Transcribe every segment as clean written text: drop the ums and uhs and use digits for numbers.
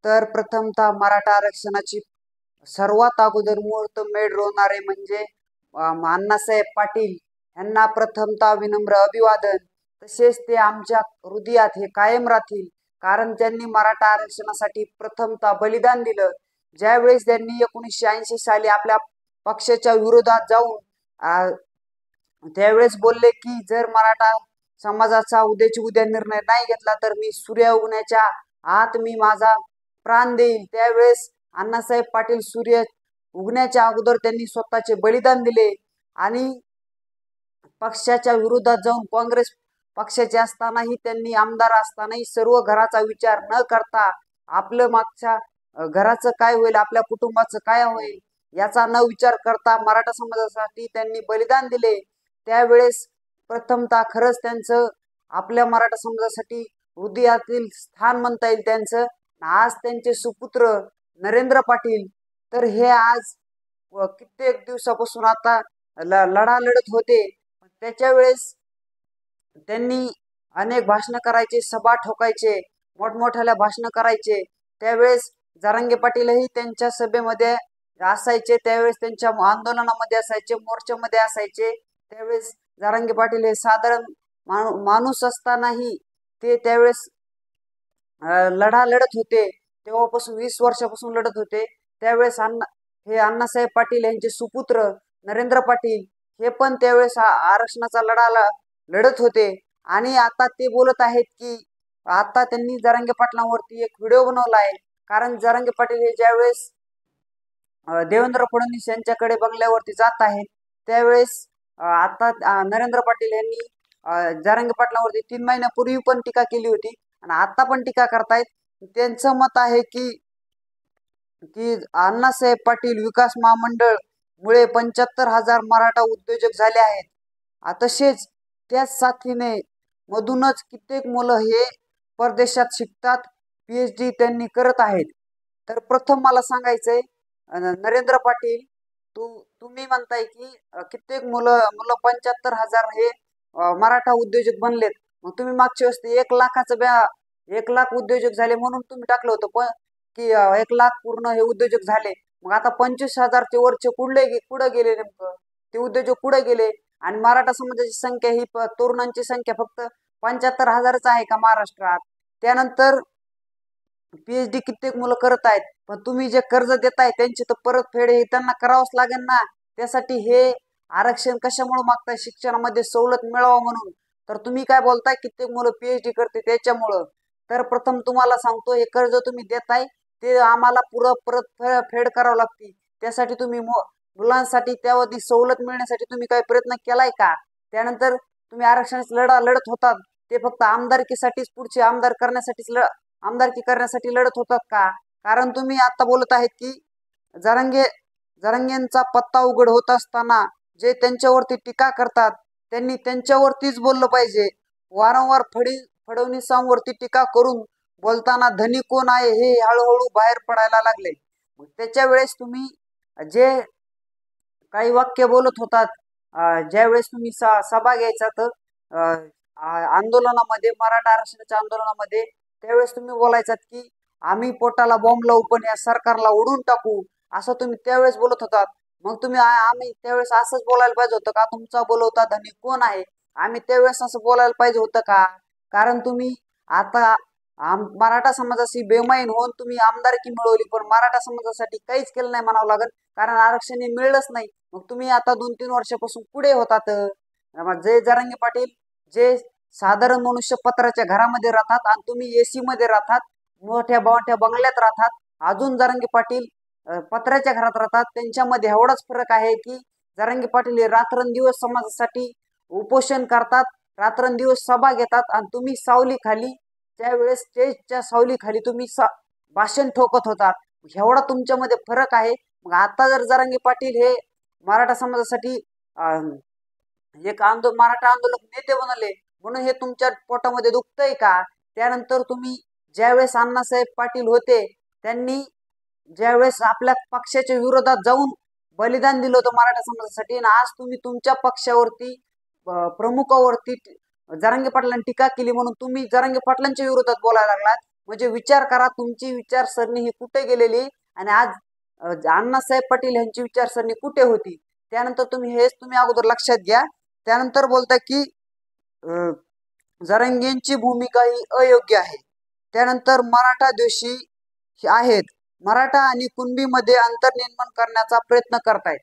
तर प्रथमतः मराठा आरक्षणाची सर्वात अगोदर मुहूर्तमेढ रोवणारे म्हणजे अण्णासाहेब पाटील यांना प्रथमतः विनम्र अभिवादन. तसेच ते आमच्या हृदयात हे कायम राहतील, कारण त्यांनी मराठा आरक्षणासाठी प्रथमतः बलिदान दिलं. ज्यावेळेस त्यांनी 1980 साली आपल्या पक्षाच्या विरोधात जाऊन त्यावेळेस बोलले की जर मराठा समाजाचा उद्याची उद्या निर्णय नाही घेतला तर मी सूर्य उगवण्याच्या आत मी माझा प्राण देईल. त्यावेळेस अण्णासाहेब पाटील सूर्य उगण्याच्या अगोदर त्यांनी स्वतःचे बलिदान दिले आणि पक्षाच्या विरोधात जाऊन काँग्रेस पक्षाचे असतानाही त्यांनी आमदार असतानाही सर्व घराचा विचार न करता आपलं मागच्या घराचं काय होईल, आपल्या कुटुंबाचं काय होईल याचा न विचार करता मराठा समाजासाठी त्यांनी बलिदान दिले. त्यावेळेस प्रथमतः खरंच त्यांचं आपल्या मराठा समाजासाठी हृदयातील स्थान म्हणता येईल त्यांचं. आज त्यांचे सुपुत्र नरेंद्र पाटील तर हे आज कित्येक दिवसापासून आता लढा लढत होते. त्याच्या वेळेस त्यांनी अनेक भाषणं करायचे, सभा ठोकायचे, मोठमोठ्याला भाषणं करायचे. त्यावेळेस जरांगे पाटीलही त्यांच्या सभेमध्ये असायचे, त्यावेळेस त्यांच्या आंदोलनामध्ये असायचे, मोर्चामध्ये असायचे. त्यावेळेस जरांगे पाटील हे साधारण माणूस असतानाही ते त्यावेळेस लढा लढत होते. तेव्हापासून 20 वर्षापासून लढत होते. त्यावेळेस अण्णासाहेब पाटील यांचे सुपुत्र नरेंद्र पाटील हे पण त्यावेळेस आरक्षणाचा लढा लढत होते. आणि आता ते बोलत आहेत की आता त्यांनी जरांगे पाटलांवरती एक व्हिडिओ बनवला आहे. कारण जरांगे पाटील हे ज्यावेळेस देवेंद्र फडणवीस यांच्याकडे बंगल्यावरती जात आहेत त्यावेळेस आता नरेंद्र पाटील यांनी जरांगे पाटलांवरती 3 महिन्यापूर्वी पण टीका केली होती आणि आता पण टीका करतायत. त्यांचं मत आहे की अण्णासाहेब पाटील विकास महामंडळ मुळे 75,000 मराठा उद्योजक झाले आहेत. तसेच त्याच साथीने मधूनच कित्येक मुलं हे परदेशात शिकतात, PhD त्यांनी करत आहेत. तर प्रथम मला सांगायचंय नरेंद्र पाटील, तुम्ही म्हणताय की कित्येक मुलं 75,000 हे मराठा उद्योजक बनलेत. मग तुम्ही मागच्या वेळेस 1 लाखाचं 1 लाख उद्योजक झाले म्हणून तुम्ही टाकलं होतं पण की 1 लाख पूर्ण हे उद्योजक झाले. मग आता 25,000चे वरचे कुठे गेले नेमकं ते उद्योजक कुठे गेले? आणि मराठा समाजाची संख्या ही तरुणांची संख्या फक्त 75,000च आहे का महाराष्ट्रात? त्यानंतर PhD कित्येक मुलं करत आहेत, पण तुम्ही जे कर्ज देताय त्यांची तर परतफेड हे त्यांना करावंच लागेल ना. त्यासाठी हे आरक्षण कशामुळे मागताय? शिक्षणामध्ये सवलत मिळावं म्हणून. तर तुम्ही काय बोलताय कित्येक मुलं PhD करते त्याच्यामुळं. तर प्रथम तुम्हाला सांगतो, हे कर्ज तुम्ही देताय ते आम्हाला परतफेड करावं लागते. त्यासाठी तुम्ही मुलांसाठी त्यावरती सवलत मिळण्यासाठी तुम्ही काही प्रयत्न केलाय का? त्यानंतर तुम्ही आरक्षणाचा लढा लढत होतात ते फक्त आमदारकीसाठीच, पुढचे आमदारकी करण्यासाठी लढत होतात का? कारण तुम्ही आता बोलत आहेत की जरांगेंचा पत्ता उघड होत असताना जे त्यांच्यावरती टीका करतात त्यांनी त्यांच्यावरतीच बोललं पाहिजे. वारंवार फडणवीसांवरती टीका करून बोलताना धनी कोण आहे हे हळूहळू बाहेर पडायला लागले. त्याच्या वेळेस तुम्ही जे काही वाक्य बोलत होतात ज्यावेळेस तुम्ही सभा घ्यायचा तर आंदोलनामध्ये, मराठा आरक्षणाच्या आंदोलनामध्ये, त्यावेळेस तुम्ही बोलायचात की आम्ही पोटाला बॉम्ब लावू पण या सरकारला उडून टाकू, असं तुम्ही त्यावेळेस बोलत होतात. मग तुम्ही आम्ही त्यावेळेस असंच बोलायला पाहिजे होतं का? तुमचा बोलवता धनी कोण आहे आम्ही त्यावेळेस असं बोलायला पाहिजे होतं का? कारण तुम्ही आता मराठा समाजाशी बेमाईन होऊन तुम्ही आमदारकी मिळवली पण मराठा समाजासाठी काहीच केलं नाही म्हणावं लागेल, कारण आरक्षण हे मिळलंच नाही. मग तुम्ही आता 2-3 वर्षापासून पुढे होतात. जे जरांगे पाटील जे साधारण मनुष्य पत्राच्या घरामध्ये राहतात आणि तुम्ही AC मध्ये राहतात, मोठ्या मोठ्या बंगल्यात राहतात. अजून जरांगे पाटील पत्र्याच्या घरात राहतात. त्यांच्यामध्ये एवढाच फरक आहे की जरांगे पाटील हे रात्रंदिवस समाजासाठी उपोषण करतात, रात्रंदिवस सभा घेतात आणि तुम्ही सावली खाली, त्यावेळेस स्टेजच्या सावली खाली तुम्ही भाषण ठोकत होतात. एवढा तुमच्यामध्ये फरक आहे. मग आता जर जरांगे पाटील हे मराठा समाजासाठी एक मराठा आंदोलक नेते बनले म्हणून हे तुमच्या पोटामध्ये दुखतंय का? त्यानंतर तुम्ही ज्यावेळेस अण्णासाहेब पाटील होते त्यांनी ज्यावेळेस आपल्या पक्षाच्या विरोधात जाऊन बलिदान दिलं होतं मराठा समाजासाठी, आणि आज तुम्ही तुमच्या पक्षावरती प्रमुखावरती जरांगे पाटलांनी टीका केली म्हणून तुम्ही जरांगे पाटलांच्या विरोधात बोलायला लागलात. म्हणजे विचार करा तुमची विचारसरणी ही कुठे गेलेली आणि आज अण्णासाहेब पाटील यांची विचारसरणी कुठे होती। त्यानंतर तुम्ही अगोदर लक्षात घ्या। त्यानंतर बोलता की जरांगेंची भूमिका ही अयोग्य आहे। त्यानंतर मराठा द्वेषी आहेत, मराठा आणि कुणबीमध्ये अंतर निर्माण करण्याचा प्रयत्न करतायत।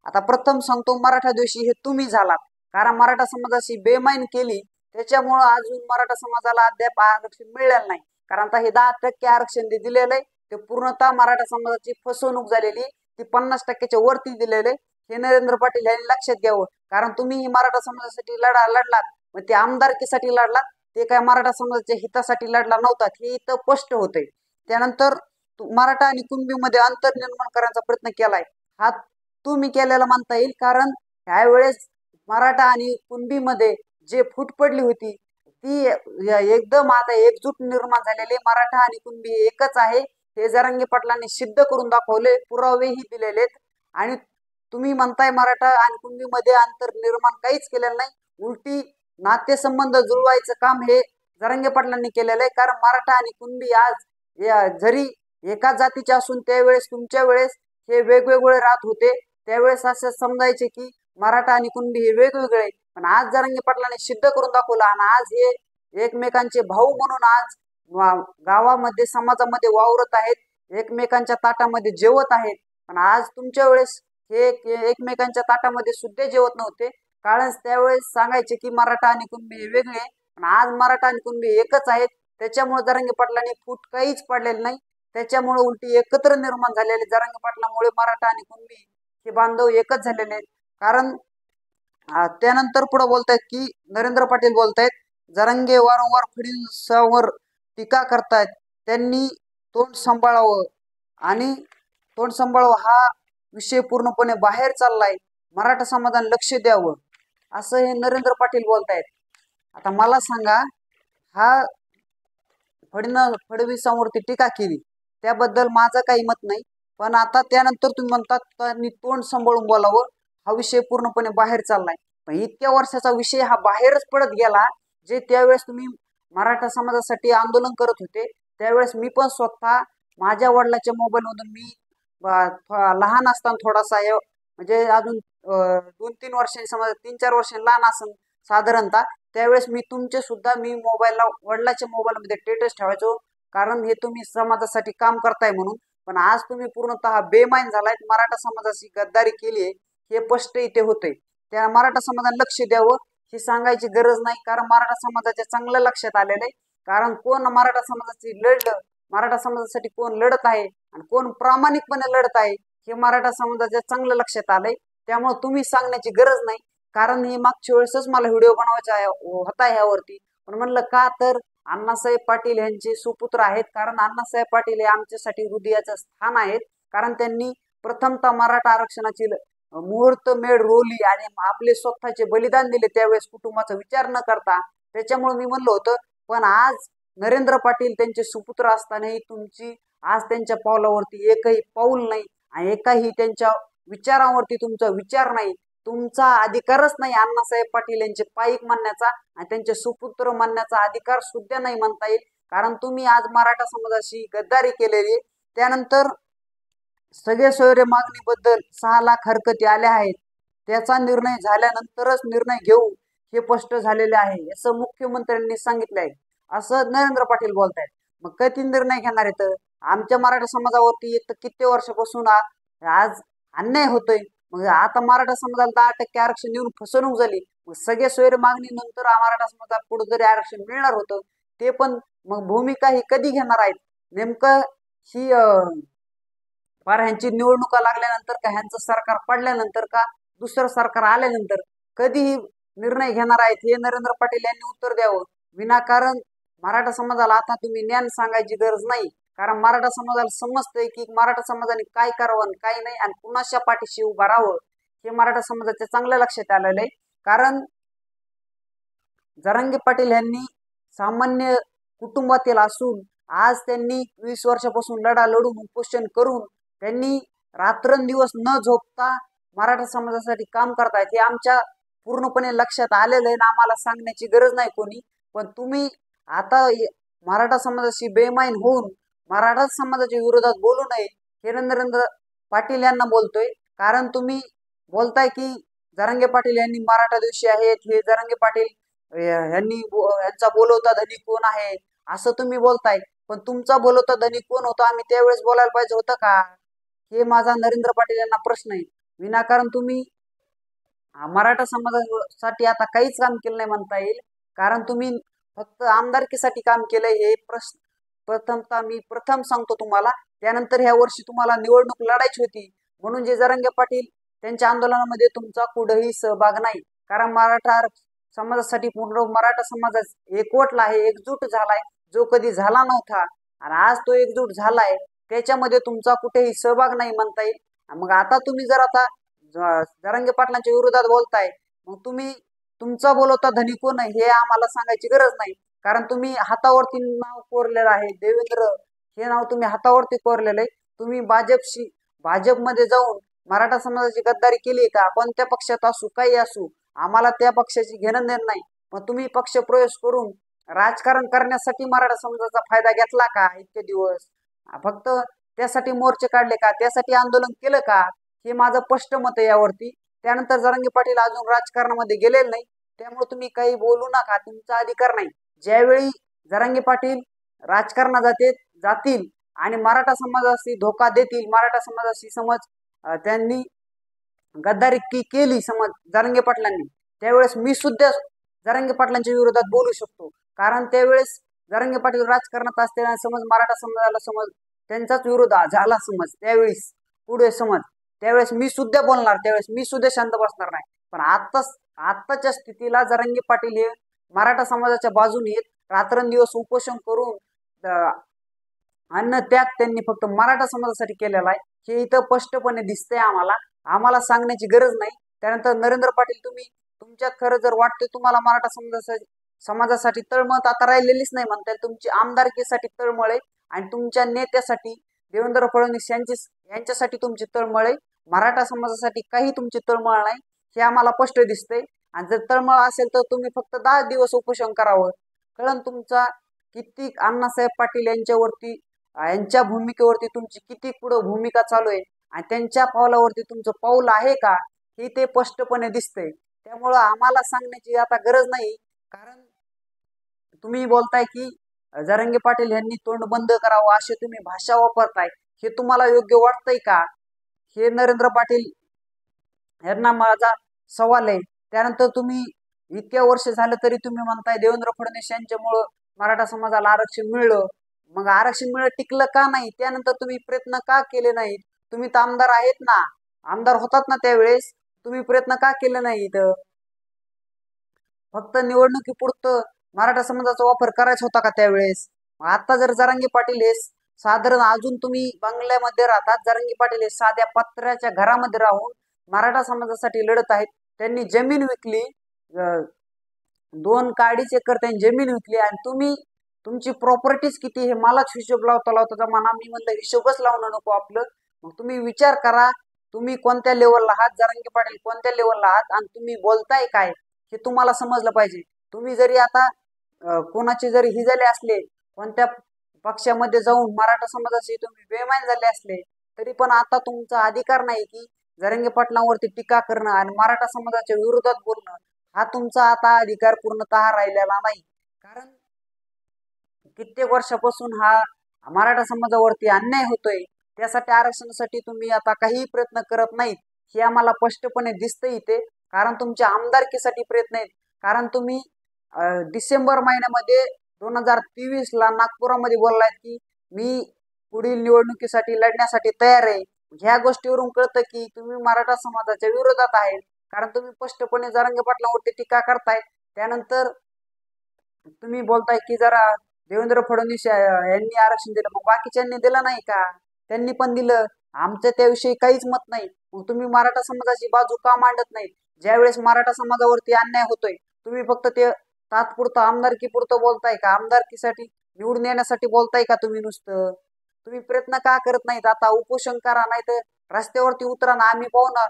आता प्रथम सांगतो मराठा द्वेषी हे तुम्ही झालात, कारण मराठा समाजाशी बेमाईन केली त्याच्यामुळं अजून मराठा समाजाला अद्याप आरक्षण मिळालेलं नाही। कारण आता हे 10% आरक्षण दिलेलं आहे ते पूर्णतः मराठा समाजाची फसवणूक झालेली, ती 50%च्या वरती दिलेले हे नरेंद्र पाटील यांनी लक्षात घ्यावं। कारण तुम्ही ही मराठा समाजासाठी लढलात, मग ते आमदारकीसाठी लढलात, ते काय मराठा समाजाच्या हितासाठी लढला नव्हता हे इथं स्पष्ट होतंय। त्यानंतर मराठा आणि कुणबीमध्ये अंतर निर्माण करण्याचा प्रयत्न केलाय, हा तुम्ही केलेला मानता येईल। कारण त्यावेळेस मराठा आणि कुणबीमध्ये जे फूट पडली होती ती एकदम आता एकजूट निर्माण झालेली, मराठा आणि कुणबी एकच आहे हे जरांगे पाटलांनी सिद्ध करून दाखवले, पुरावेही दिलेलेत। आणि तुम्ही म्हणताय मराठा आणि कुणबीमध्ये अंतर निर्माण काहीच केलेलं नाही, उलटी नातेसंबंध जुळवायचं काम हे जरांगे पाटलांनी केलेलं आहे। कारण मराठा आणि कुणबी आज जरी एका जातीचे असून त्यावेळेस तुमच्या वेळेस हे वेगवेगळे राहत होते, त्यावेळेस असं समजायचे की मराठा आणि कुणबी हे वेगवेगळे, पण आज जरांगे पाटलांनी सिद्ध करून दाखवलं आणि आज हे एकमेकांचे भाऊ म्हणून आज गावामध्ये समाजामध्ये वावरत आहेत, एकमेकांच्या ताटामध्ये जेवत आहेत। पण आज तुमच्या वेळेस हे एकमेकांच्या ताटामध्ये सुद्धा जेवत नव्हते, कारण त्यावेळेस सांगायचे की मराठा आणि कुणबी हे वेगळे, पण आज मराठा आणि कुणबी एकच आहेत। त्याच्यामुळे जरांगे पाटलांनी फूट काहीच पडलेलं नाही, त्याच्यामुळे उलटी एकत्र निर्माण झालेले जरांगे पाटलांमुळे मराठा आणि कुणबी हे बांधव एकच झालेले आहेत। कारण त्यानंतर पुढे बोलतायत की नरेंद्र पाटील बोलतायत जरांगे वारंवार फडणवीसांवर टीका करतायत, त्यांनी तोंड सांभाळावं आणि तोंड सांभाळावं हा विषय पूर्णपणे बाहेर चाललाय, मराठा समाजाने लक्ष द्यावं असं हे नरेंद्र पाटील बोलतायत। आता मला सांगा, हा फडणवीसांवरती टीका केली त्याबद्दल माझं काही मत नाही, पण आता त्यानंतर तुम्ही म्हणतात त्यांनी तोंड सांभाळून बोलावं हा विषय पूर्णपणे बाहेर चाललाय। पण इतक्या वर्षाचा विषय हा बाहेरच पडत गेला, जे त्यावेळेस तुम्ही मराठा समाजासाठी आंदोलन करत होते त्यावेळेस मी पण स्वतः माझ्या वडिलाच्या मोबाईल मधून मी लहान असताना थोडासा म्हणजे अजून 2-3 वर्षांनी समजा 3-4 वर्षांनी लहान असेल साधारणतः, त्यावेळेस मी तुमचे सुद्धा मी मोबाईलला वडिलाच्या मोबाईलमध्ये स्टेटस ठेवायचो, कारण हे तुम्ही समाजासाठी काम करताय म्हणून। पण आज तुम्ही पूर्णतः बेमाईन झालाय, मराठा समाजाशी गद्दारी केली आहे हे स्पष्ट इथे होतंय। त्या मराठा समाजाने लक्ष द्यावं ही सांगायची गरज नाही, कारण मराठा समाजाच्या चांगलं लक्षात आलेलं आहे। कारण कोण मराठा समाजाची लढलं, मराठा समाजासाठी कोण लढत आहे आणि कोण प्रामाणिकपणे लढत आहे हे मराठा समाजाच्या चांगलं लक्षात आलंय। त्यामुळे तुम्ही सांगण्याची गरज नाही, कारण ही मागच्या वेळेसच मला व्हिडिओ बनवायचा होता ह्यावरती, पण म्हणलं का तर अण्णासाहेब पाटील यांचे सुपुत्र आहेत, कारण अण्णासाहेब पाटील हे आमच्यासाठी हृदयाचं स्थान आहेत। कारण त्यांनी प्रथमतः मराठा आरक्षणाची मुहूर्त मेढ रोवली आणि आपले स्वतःचे बलिदान दिले त्यावेळेस कुटुंबाचा विचार न करता। त्याच्यामुळे मी म्हणलं होतं, पण आज नरेंद्र पाटील त्यांचे सुपुत्र असतानाही तुमची आज त्यांच्या पावलावरती एकही पाऊल नाही आणि एकही त्यांच्या विचारांवरती तुमचा विचार नाही, तुमचा अधिकारच नाही अण्णासाहेब पाटील यांचे पाईक म्हणण्याचा आणि त्यांचे सुपुत्र म्हणण्याचा अधिकार सुद्धा नाही म्हणता येईल। कारण तुम्ही आज मराठा समाजाशी गद्दारी केलेली। त्यानंतर सगळे सोयरे मागणीबद्दल 6 लाख हरकती आल्या आहेत, त्याचा निर्णय झाल्यानंतरच निर्णय घेऊ हे स्पष्ट झालेले आहे असं मुख्यमंत्र्यांनी सांगितलं आहे, असं नरेंद्र पाटील बोलतायत। मग कधी निर्णय घेणार आहेत? आमच्या मराठा समाजावरती एक तर किती वर्षापासून आज अन्याय होतोय, मग आता मराठा समाजाला 10% आरक्षण देऊन फसवणूक झाली, मग सगळे सोयरे मागणी नंतर मराठा समाजाला पुढे जरी आरक्षण मिळणार होतं ते पण मग भूमिका ही कधी घेणार आहेत? नेमकं ही फार ह्यांची निवडणुका लागल्यानंतर का, ह्यांचं सरकार पडल्यानंतर का, दुसरं सरकार आल्यानंतर कधी निर्णय घेणार आहेत हे नरेंद्र पाटील यांनी उत्तर द्यावं। विनाकारण मराठा समाजाला आता तुम्ही ज्ञान सांगायची गरज नाही, कारण मराठा समाजाला समजतंय की मराठा समाजाने काय करावं काय नाही आणि कुणाच्या पाठीशी उभा राहावं हे मराठा समाजाच्या चांगल्या लक्षात आलेलं आहे। कारण जरांगे पाटील यांनी सामान्य कुटुंबातील असून आज त्यांनी 20 वर्षापासून लढा लढून उपोषण करून त्यांनी रात्रंदिवस न झोपता मराठा समाजासाठी काम करतायत, हे आमच्या पूर्णपणे लक्षात आलेलं आहे ना, आम्हाला सांगण्याची गरज नाही कोणी। पण तुम्ही आता मराठा समाजाशी बेईमान होऊन मराठा समाजाच्या विरोधात बोलू नये हे नरेंद्र पाटील यांना बोलतोय. कारण तुम्ही बोलताय की जरांगे पाटील यांनी मराठा दिवशी आहेत, हे जरांगे पाटील यांचा बोलवता धनी कोण आहे असं तुम्ही बोलताय. पण तुमचा बोलवता धनी कोण होता आम्ही त्यावेळेस बोलायला पाहिजे होतं का? हे माझा नरेंद्र पाटील यांना प्रश्न आहे. विनाकारण तुम्ही मराठा समाजासाठी आता काहीच काम केलं नाही म्हणता येईल. कारण तुम्ही फक्त आमदारकीसाठी काम केलंय हे प्रथमतः मी सांगतो तुम्हाला. त्यानंतर ह्या वर्षी तुम्हाला निवडणूक लढायची होती म्हणून जे जरांगे पाटील त्यांच्या आंदोलनामध्ये तुमचा कुठेही सहभाग नाही. कारण मराठा समाजासाठी पूर्ण मराठा समाज एकवटला आहे, एकजूट झालाय, जो कधी झाला नव्हता. आणि आज तो एकजूट झालाय, त्याच्यामध्ये तुमचा कुठेही सहभाग नाही म्हणता येईल. मग आता तुम्ही जर आता जरांगे पाटलांच्या विरोधात बोलताय, मग तुम्ही तुमचा बोलवता धनी कोण आहे हे आम्हाला सांगायची गरज नाही. कारण तुम्ही हातावरती नाव कोरलेलं आहे, देवेंद्र हे नाव तुम्ही हातावरती कोरलेलं आहे. तुम्ही भाजपमध्ये जाऊन मराठा समाजाची गद्दारी केली का? कोणत्या पक्षात असू, काही असू, आम्हाला त्या पक्षाची घेणं देणं नाही. मग तुम्ही पक्ष प्रवेश करून राजकारण करण्यासाठी मराठा समाजाचा फायदा घेतला का इतके दिवस? फक्त त्यासाठी मोर्चे काढले का? त्यासाठी आंदोलन केलं का? हे माझं स्पष्ट मत आहे यावरती. त्यानंतर जरांगे पाटील अजून राजकारणामध्ये गेलेले नाही, त्यामुळे तुम्ही काही बोलू नका, तुमचा अधिकार नाही. ज्यावेळी जरांगे पाटील राजकारणात जातील आणि मराठा समाजाशी धोका देतील, मराठा समाजाशी समज त्यांनी गद्दारी केली समज जरांगे पाटलांनी, त्यावेळेस मी सुद्धा जरांगे पाटलांच्या विरोधात बोलू शकतो. कारण त्यावेळेस जरांगे पाटील राजकारणात असताना समज मराठा समाजाला समज त्यांचाच विरोध झाला समज त्यावेळेस पुढे समज, त्यावेळेस मी सुद्धा बोलणार, त्यावेळेस मी सुद्धा शांत बसणार नाही. पण आत्ताच्या स्थितीला जरांगे पाटील हे मराठा समाजाच्या बाजूने येत रात्रंदिवस उपोषण करून अन्न त्याग त्यांनी फक्त मराठा समाजासाठी केलेला आहे. हे इथं स्पष्टपणे दिसतंय आम्हाला सांगण्याची गरज नाही. त्यानंतर नरेंद्र पाटील तुम्ही तुमच्यात खरं जर वाटते तुम्हाला मराठा समाजासाठी तळमळ आता राहिलेलीच नाही म्हणताय, तुमची आमदारकीसाठी तळमळ आहे आणि तुमच्या नेत्यासाठी देवेंद्र फडणवीस यांच्यासाठी तुमची तळमळ आहे. मराठा समाजासाठी काही तुमची तळमळ नाही हे आम्हाला स्पष्ट दिसतंय. आणि जर तळमळ असेल तर तुम्ही फक्त 10 दिवस उपोषण करावं. कळण तुमचा किती अण्णासाहेब पाटील यांच्या भूमिकेवरती तुमची किती पुढं भूमिका चालू आहे आणि त्यांच्या पावलावरती तुमचं पाऊल आहे का हे ते स्पष्टपणे दिसतंय. त्यामुळं आम्हाला सांगण्याची आता गरज नाही. कारण तुम्ही बोलताय की जरांगे पाटील यांनी तोंड बंद करावं अशी तुम्ही भाषा वापरताय, हे तुम्हाला योग्य वाटतंय का? हे नरेंद्र पाटील यांना माझा सवाल आहे. त्यानंतर तुम्ही इतक्या वर्ष झालं तरी तुम्ही म्हणताय देवेंद्र फडणवीस यांच्यामुळं मराठा समाजाला आरक्षण मिळलं. मग आरक्षण टिकलं का नाही? त्यानंतर तुम्ही प्रयत्न का केले नाहीत? तुम्ही तर आमदार आहेत ना, आमदार होतात ना, त्यावेळेस तुम्ही प्रयत्न का केले नाहीत? फक्त निवडणुकीपुरतं मराठा समाजाचा वापर करायचा होता का त्यावेळेस? आता जर जरांगे पाटील हे साधारण अजून तुम्ही बंगल्यामध्ये राहतात, जरांगे पाटील हे साध्या पत्र्याच्या घरामध्ये राहून मराठा समाजासाठी लढत आहेत. त्यांनी जमीन विकली, 2 2.5 एकर त्यांनी जमीन विकली आणि तुम्ही तुमची प्रॉपर्टीज किती हे मलाच हिशोब लावता जमाना. मी म्हणलं हिशोबच लावणं नको आपलं. मग तुम्ही विचार करा, तुम्ही कोणत्या लेवलला आहात, जरांगे पाटील कोणत्या लेवलला आहात आणि तुम्ही बोलताय काय हे तुम्हाला समजलं पाहिजे. तुम्ही जरी आता कोणाचे जरी ही झाले असले, कोणत्या पक्षामध्ये जाऊन मराठा समाजाशी तुम्ही बेईमान झाले असले, तरी पण आता तुमचा अधिकार नाही की जरांगे पाटलांवरती टीका करणं आणि मराठा समाजाच्या विरोधात बोलणं. हा तुमचा आता अधिकार पूर्णतः राहिलेला नाही. कारण कित्येक वर्षापासून हा मराठा समाजावरती अन्याय होतोय. त्यासाठी आरक्षणासाठी तुम्ही आता काही प्रयत्न करत नाहीत हे आम्हाला स्पष्टपणे दिसतंय इथे. कारण तुमच्या आमदारकीसाठी प्रयत्न आहेत. कारण तुम्ही डिसेंबर महिन्यामध्ये 2023ला नागपुरामध्ये बोललात की मी पुढील निवडणुकीसाठी लढण्यासाठी तयार आहे. ह्या गोष्टीवरून कळतं की तुम्ही मराठा समाजाच्या विरोधात आहे. कारण तुम्ही स्पष्टपणे जरांगे पाटलांवरती टीका करताय. त्यानंतर तुम्ही बोलताय की जरा देवेंद्र फडणवीस यांनी आरक्षण दिलं, मग बाकीच्यांनी दिलं नाही का? त्यांनी पण दिलं. आमचं त्याविषयी काहीच मत नाही. मग तुम्ही मराठा समाजाची बाजू का मांडत नाही? ज्यावेळेस मराठा समाजावरती अन्याय होतोय तुम्ही फक्त ते तात्पुरतं आमदारकी पुरतं बोलताय का? आमदारकीसाठी निवडून येण्यासाठी बोलताय का तुम्ही नुसतं? तुम्ही प्रयत्न का करत नाहीत? आता उपोषण करा, नाही तर रस्त्यावरती उतरा ना, आम्ही पाहू ना.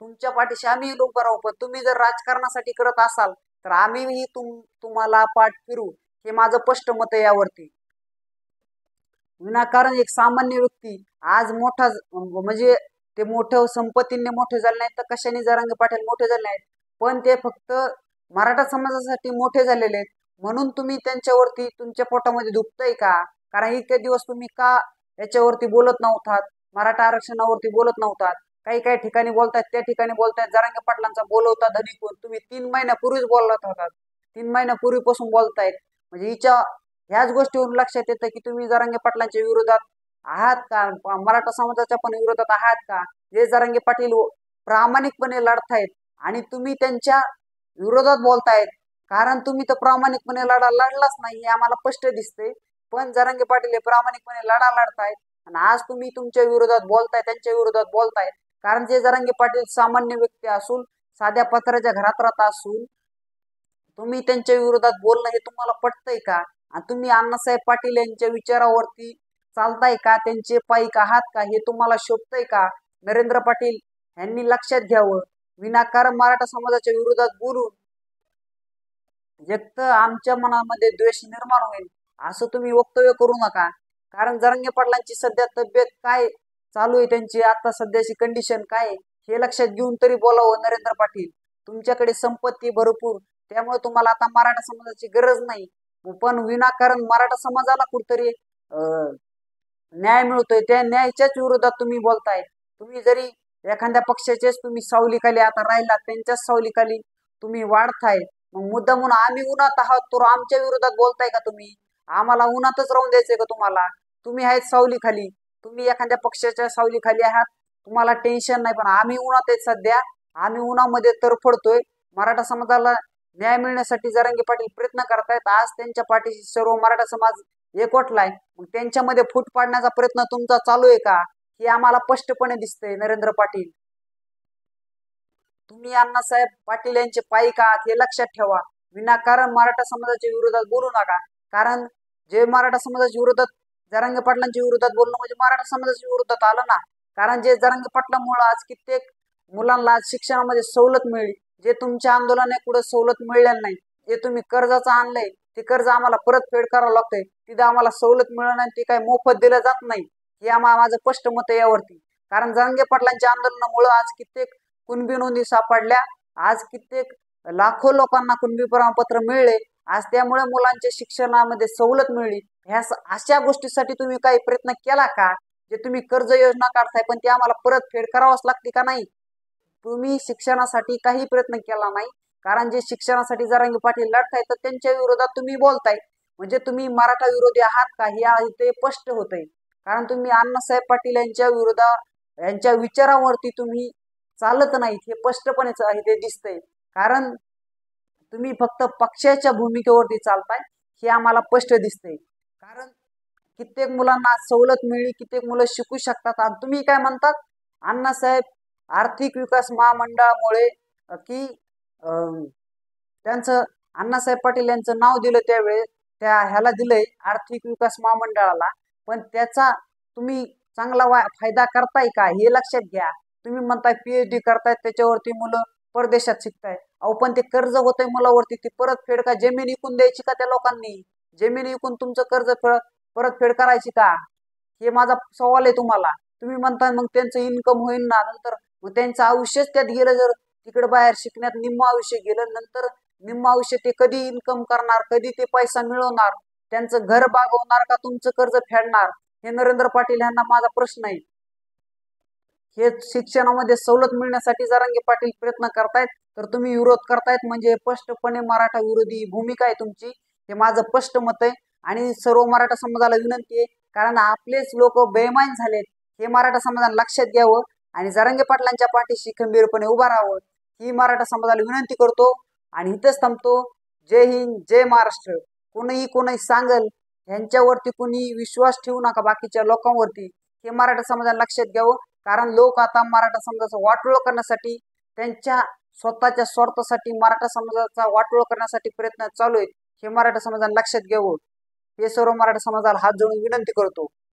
तुमच्या पाठीशी आम्ही उभं राहू. पण तुम्ही जर राजकारणासाठी करत असाल तर आम्हीही तुम्हाला पाठ फिरू. हे माझं स्पष्ट मत आहे यावरती. विनाकारण एक सामान्य व्यक्ती आज मोठा म्हणजे ते मोठ्या संपत्तीने मोठे झाले नाहीत तर कशाने जरांगे पाटील मोठे झाले नाहीत, पण ते फक्त मराठा समाजासाठी मोठे झालेले आहेत. म्हणून तुम्ही त्यांच्यावरती तुमच्या पोटामध्ये दुखतंय का? कारण इतके दिवस तुम्ही का याच्यावरती बोलत नव्हतात, मराठा आरक्षणावरती बोलत नव्हतात. काही काही ठिकाणी बोलतायत, त्या ठिकाणी बोलतायत जरांगे पाटलांचा बोलवता धनी कोण, तुम्ही 3 महिन्यापूर्वीच बोलत होतात, 3 महिन्यापूर्वीपासून बोलतायत. म्हणजे हिच्या ह्याच गोष्टीवरून लक्षात येतं की तुम्ही जरांगे पाटलांच्या विरोधात आहात का, मराठा समाजाच्या पण विरोधात आहात का. जे जरांगे पाटील प्रामाणिकपणे लढतायत आणि तुम्ही त्यांच्या विरोधात बोलतायत, कारण तुम्ही तर प्रामाणिकपणे लढा लढलाच नाही हे आम्हाला स्पष्ट दिसते. पण जरांगे पाटील हे प्रामाणिकपणे लढा लढतायत आणि आज तुम्ही तुमच्या विरोधात बोलताय, त्यांच्या विरोधात बोलतायत. कारण जे जरांगे पाटील सामान्य व्यक्ती असून साध्या पत्र्याच्या घरात राहत असून तुम्ही त्यांच्या विरोधात बोलणं हे तुम्हाला पटतंय का? आणि तुम्ही अण्णासाहेब पाटील यांच्या विचारावरती चालताय का, त्यांचे पाईक आहात का, हे तुम्हाला शोभतंय का? नरेंद्र पाटील यांनी लक्षात घ्यावं. विनाकारण मराठा समाजाच्या विरोधात बोलून एक तर आमच्या मनामध्ये द्वेष निर्माण होईल असं तुम्ही वक्तव्य करू नका. कारण जरांगे पाटलांची सध्या तब्येत काय चालू आहे, त्यांची आता सध्याची कंडिशन काय आहे, हे लक्षात घेऊन तरी बोलावं. नरेंद्र पाटील, तुमच्याकडे संपत्ती भरपूर, त्यामुळे तुम्हाला आता मराठा समाजाची गरज नाही. पण विनाकारण मराठा समाजाला कुठतरी न्याय मिळतोय, त्या न्यायाच्याच विरोधात तुम्ही बोलताय. तुम्ही जरी एखाद्या पक्षाचेच तुम्ही सावलीखाली आता राहिला, त्यांच्याच सावलीखाली तुम्ही वाढताय. मग मुद्दा म्हणून आम्ही उन्हात आहात तर आमच्या विरोधात बोलताय का तुम्ही? आम्हाला उन्हातच राहून द्यायचंय का तुम्हाला? तुम्ही आहेत सावलीखाली, तुम्ही एखाद्या पक्षाच्या सावलीखाली आहात, तुम्हाला टेन्शन नाही. पण आम्ही उन्हात आहेत सध्या, आम्ही उन्हामध्ये तरफडतोय. मराठा समाजाला न्याय मिळण्यासाठी जरांगे पाटील प्रयत्न करतायत. आज त्यांच्या पाठीशी सर्व मराठा समाज एकवटलाय. मग त्यांच्यामध्ये फूट पाडण्याचा प्रयत्न तुमचा चालू आहे का, हे आम्हाला स्पष्टपणे दिसतंय. नरेंद्र पाटील, तुम्ही अण्णासाहेब पाटील यांचे पाईक आहात हे लक्षात ठेवा. विनाकारण मराठा समाजाच्या विरोधात बोलू नका. कारण जे मराठा समाजाच्या विरोधात जरांगे पाटलांच्या विरोधात बोलणं म्हणजे मराठा समाजाच्या विरोधात आलं ना. कारण जे जरांगे पाटलांमुळे आज कित्येक मुलांना आज शिक्षणामध्ये सवलत मिळली, जे तुमच्या आंदोलनाने कुठं सवलत मिळलेलं नाही. जे तुम्ही कर्जाचं आणलंय ते कर्ज आम्हाला परतफेड करावं लागतंय, तिथं आम्हाला सवलत मिळणार नाही, ते काय मोफत दिलं जात नाही. हे माझं स्पष्ट मत आहे यावरती. कारण जरांगे पाटलांच्या आंदोलनामुळे आज कित्येक कुणबी नोंदी सापडल्या, आज कित्येक लाखो लोकांना कुणबी प्रमाणपत्र मिळले. आज त्यामुळे मुलांच्या शिक्षणामध्ये सवलत मिळली. ह्या अशा गोष्टीसाठी तुम्ही काही प्रयत्न केला का? जे तुम्ही कर्ज योजना काढताय पण ते आम्हाला परतफेड करावंच लागते का नाही? तुम्ही शिक्षणासाठी काही प्रयत्न केला नाही. कारण जे शिक्षणासाठी जरांगे पाटील लढताय तर त्यांच्या विरोधात तुम्ही बोलताय, म्हणजे तुम्ही मराठा विरोधी आहात का हे ते स्पष्ट होतंय. कारण तुम्ही अण्णासाहेब पाटील यांच्या विरोधात यांच्या विचारावरती तुम्ही चालत नाहीत हे स्पष्टपणे ते दिसतंय. कारण तुम्ही फक्त पक्षाच्या भूमिकेवरती चालताय हे आम्हाला स्पष्ट दिसतंय. कारण कित्येक मुलांना सवलत मिळली, कित्येक मुलं शिकू शकतात आणि तुम्ही काय म्हणतात, अण्णासाहेब आर्थिक विकास महामंडळामुळे की त्यांचं अण्णासाहेब पाटील यांचं नाव दिलं त्यावेळेस त्या ह्याला दिलंय आर्थिक विकास महामंडळाला. पण त्याचा तुम्ही चांगला फायदा करताय का हे लक्षात घ्या. तुम्ही म्हणताय PhD करतायत त्याच्यावरती मुलं परदेशात शिकताय, अहो पण ते कर्ज होतंय मुलावरती, ती परतफेड का जमीन विकून द्यायची का त्या लोकांनी? जमीन विकून तुमचं कर्ज परतफेड करायची का, हे माझा सवाल आहे तुम्हाला. तुम्ही म्हणताय मग त्यांचं इन्कम होईल ना नंतर, मग त्यांचं आयुष्यच त्यात गेलं. जर तिकडे बाहेर शिकण्यात निम्म आयुष्य गेलं, नंतर निम्म आयुष्य ते कधी इन्कम करणार, कधी ते पैसा मिळवणार, त्यांचं घर बागवणार का तुमचं कर्ज फेडणार, हे नरेंद्र पाटील यांना माझा प्रश्न आहे. हे शिक्षणामध्ये सवलत मिळण्यासाठी जरांगे पाटील प्रयत्न करतायत तर तुम्ही विरोध करतायत, म्हणजे स्पष्टपणे मराठा विरोधी भूमिका आहे तुमची, हे माझं स्पष्ट मत आहे. आणि सर्व मराठा समाजाला विनंती आहे, कारण आपलेच लोक बेईमान झालेत हे मराठा समाजाने लक्षात घ्यावं आणि जरांगे पाटलांच्या पाठीशी खंबीरपणे उभा राहावं ही मराठा समाजाला विनंती करतो. आणि इथंच थांबतो. जय हिंद, जय महाराष्ट्र. कोणी सांगल ह्यांच्यावरती कोणी विश्वास ठेवू नका, बाकीच्या लोकांवरती, हे मराठा समाजाने लक्षात घ्यावं. कारण लोक आता मराठा समाजाचं वाटोळ करण्यासाठी, त्यांच्या स्वतःच्या स्वार्थासाठी मराठा समाजाचा वाटोळ करण्यासाठी प्रयत्न चालू आहेत, हे मराठा समाजाने लक्षात घ्यावं. हे सर्व मराठा समाजाला हात जोडून विनंती करतो.